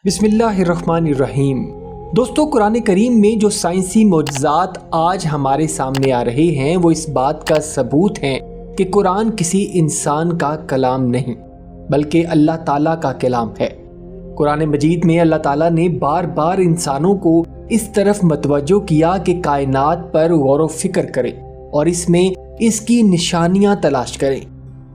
बिस्मिल्लाहिर्रहमानिर्रहीम। दोस्तों, कुरान करीम में जो साइंसी मोजज़ात आज हमारे सामने आ रहे हैं वो इस बात का सबूत हैं कि कुरान किसी इंसान का कलाम नहीं बल्कि अल्लाह ताला का कलाम है। कुरान मजीद में अल्लाह ताला ने बार बार इंसानों को इस तरफ मतवज्जो किया कि कायनात पर गौर व फिक्र करें और इसमें इसकी निशानियां तलाश करें।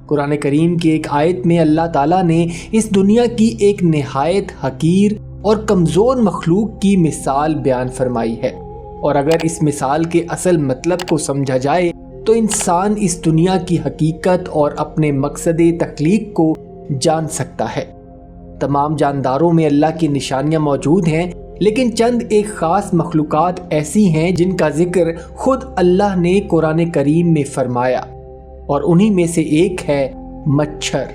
कुरान करीम की एक आयत में अल्लाह ताला ने इस दुनिया की एक निहायत हकीर और कमज़ोर मखलूक की मिसाल बयान फरमाई है, और अगर इस मिसाल के असल मतलब को समझा जाए तो इंसान इस दुनिया की हकीकत और अपने मकसद तख्लीक को जान सकता है। तमाम जानदारों में अल्लाह की निशानियाँ मौजूद हैं, लेकिन चंद एक ख़ास मखलूक़ात ऐसी हैं जिनका जिक्र खुद अल्लाह ने कुरान करीम में फरमाया, और उन्हीं में से एक है मच्छर।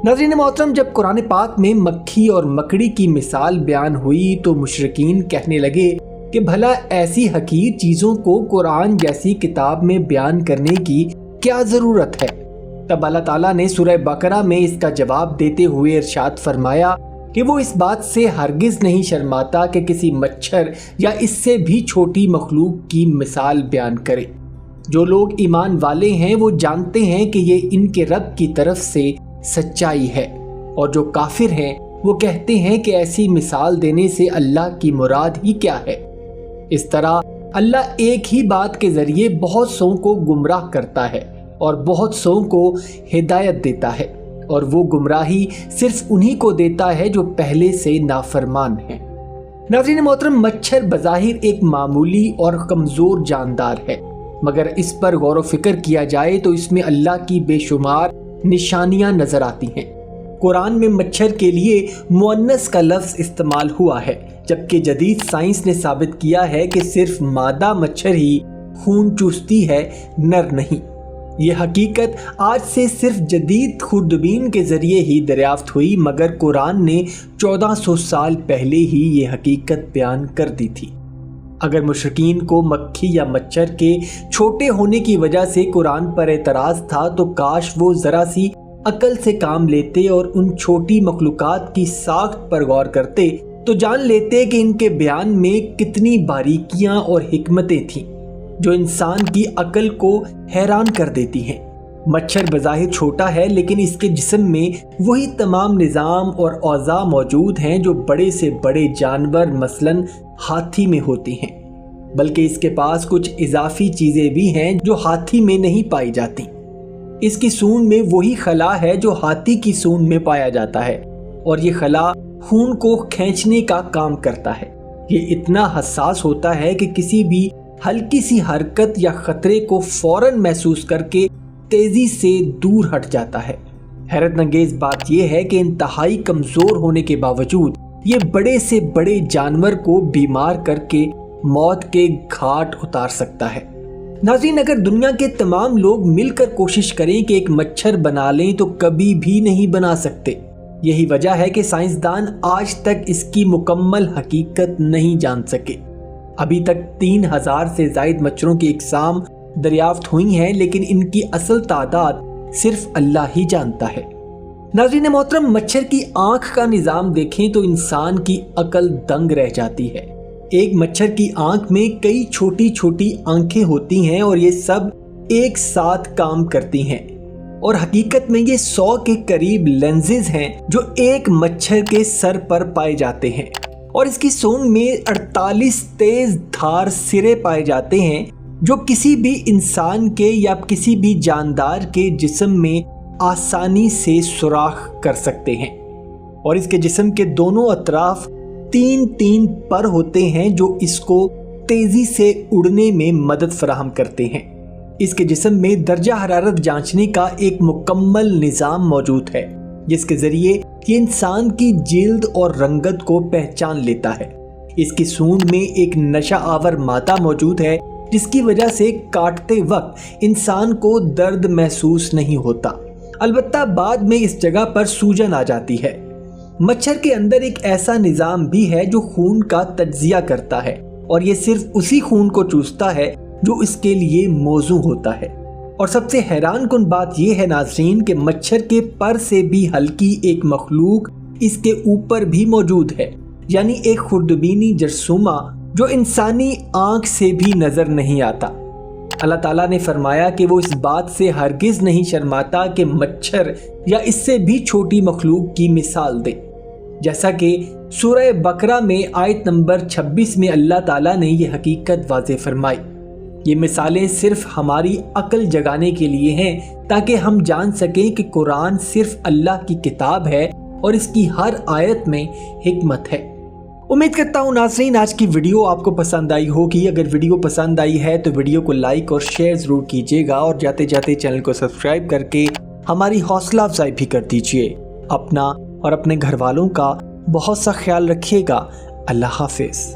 नाज़रीन मोहतरम, जब कुरान पाक में मक्खी और मकड़ी की मिसाल बयान हुई तो मुशरिकीन कहने लगे कि भला ऐसी हकीर चीज़ों को कुरान जैसी किताब में बयान करने की क्या ज़रूरत है। तब अल्लाह ताला ने सूरह बकरा में इसका जवाब देते हुए इरशाद फरमाया कि वो इस बात से हरगिज़ नहीं शर्माता कि किसी मच्छर या इससे भी छोटी मखलूक की मिसाल बयान करे। जो लोग ईमान वाले हैं वो जानते हैं कि ये इनके रब की तरफ से सच्चाई है, और जो काफिर हैं वो कहते हैं कि ऐसी मिसाल देने से अल्लाह की मुराद ही क्या है। इस तरह अल्लाह एक ही बात के ज़रिए बहुत सौ को गुमराह करता है और बहुत सौ को हिदायत देता है, और वो गुमराही सिर्फ उन्हीं को देता है जो पहले से नाफरमान हैं। नाज़रीन मोहतरम, मच्छर बज़ाहिर एक मामूली और कमज़ोर जानदार है, मगर इस पर गौर व फिक्र किया जाए तो इसमें अल्लाह की बेशुमार निशानियां नजर आती हैं। कुरान में मच्छर के लिए मुअन्नस का लफ्ज़ इस्तेमाल हुआ है, जबकि जदीद साइंस ने साबित किया है कि सिर्फ मादा मच्छर ही खून चूसती है, नर नहीं। ये हकीकत आज से सिर्फ जदीद खुर्दबीन के ज़रिए ही दरियाफ्त हुई, मगर कुरान ने 1400 साल पहले ही ये हकीकत बयान कर दी थी। अगर मुशरिकीन को मक्खी या मच्छर के छोटे होने की वजह से कुरान पर एतराज़ था तो काश वो ज़रा सी अकल से काम लेते और उन छोटी मखलूक़ात की साख्त पर गौर करते तो जान लेते कि इनके बयान में कितनी बारीकियां और हिकमतें थीं जो इंसान की अकल को हैरान कर देती हैं। मच्छर बज़ाहिर छोटा है, लेकिन इसके जिस्म में वही तमाम निज़ाम और औज़ा मौजूद हैं जो बड़े से बड़े जानवर मसलन हाथी में होती हैं, बल्कि इसके पास कुछ इजाफी चीज़ें भी हैं जो हाथी में नहीं पाई जाती। इसकी सूंड में वही खला है जो हाथी की सूंड में पाया जाता है, और ये खला खून को खींचने का काम करता है। ये इतना हसास होता है कि किसी भी हल्की सी हरकत या ख़तरे को फ़ौरन महसूस करके तेज़ी से दूर हट जाता है। हैरतअंगेज़ बात यह है कि इंतहाई कमज़ोर होने के बावजूद ये बड़े से बड़े जानवर को बीमार करके मौत के घाट उतार सकता है। नाज़रीन, अगर दुनिया के तमाम लोग मिलकर कोशिश करें कि एक मच्छर बना लें तो कभी भी नहीं बना सकते। यही वजह है कि साइंसदान आज तक इसकी मुकम्मल हकीकत नहीं जान सके। अभी तक 3000 से ज़ायद मच्छरों की इकसाम दरियाफ्त हुई हैं, लेकिन इनकी असल तादाद सिर्फ अल्लाह ही जानता है। नाज़रीन मोहतरम, मच्छर की आंख का निज़ाम देखें तो इंसान की अकल दंग रह जाती है। एक मच्छर की आंख में कई छोटी छोटी आंखें होती हैं और ये सब एक साथ काम करती हैं, और हकीकत में ये 100 के करीब लेंसेज हैं जो एक मच्छर के सर पर पाए जाते हैं, और इसकी सूंड में 48 तेज धार सिरे पाए जाते हैं जो किसी भी इंसान के या किसी भी जानदार के जिस्म में आसानी से सुराख कर सकते हैं। और इसके जिस्म के दोनों अतराफ 3 पर होते हैं जो इसको तेजी से उड़ने में मदद फराहम करते हैं। इसके जिस्म में दर्जा हरारत जांचने का एक मुकम्मल निज़ाम मौजूद है जिसके ज़रिए ये इंसान की जिल्द और रंगत को पहचान लेता है। इसकी सूंड में एक नशा आवर मादा मौजूद है जिसकी वजह से काटते वक्त इंसान को दर्द महसूस नहीं होता, अलबत्ता बाद में इस जगह पर सूजन आ जाती है। मच्छर के अंदर एक ऐसा निज़ाम भी है जो खून का तज्जिया करता है, और ये सिर्फ उसी खून को चूसता है जो इसके लिए मौजू होता है। और सबसे हैरान कुन बात यह है नाज़रीन कि मच्छर के पर से भी हल्की एक मखलूक اس کے اوپر بھی موجود ہے، یعنی ایک خردبینی جرثومہ جو انسانی آنکھ سے بھی نظر نہیں آتا۔ اللہ تعالیٰ نے فرمایا کہ وہ اس بات سے ہرگز نہیں شرماتا کہ مچھر یا اس سے بھی چھوٹی مخلوق کی مثال دے، جیسا کہ سورہ بقرہ میں آیت نمبر 26 میں اللہ تعالیٰ نے یہ حقیقت واضح فرمائی۔ یہ مثالیں صرف ہماری عقل جگانے کے لیے ہیں تاکہ ہم جان سکیں کہ قرآن صرف اللہ کی کتاب ہے اور اس کی ہر آیت میں حکمت ہے۔ امید کرتا ہوں ناظرین آج کی ویڈیو آپ کو پسند آئی ہوگی۔ اگر ویڈیو پسند آئی ہے تو ویڈیو کو لائک اور شیئر ضرور کیجیے گا، اور جاتے جاتے چینل کو سبسکرائب کر کے ہماری حوصلہ افزائی بھی کر دیجیے۔ اپنا اور اپنے گھر والوں کا بہت سا خیال رکھیے گا۔ اللہ حافظ۔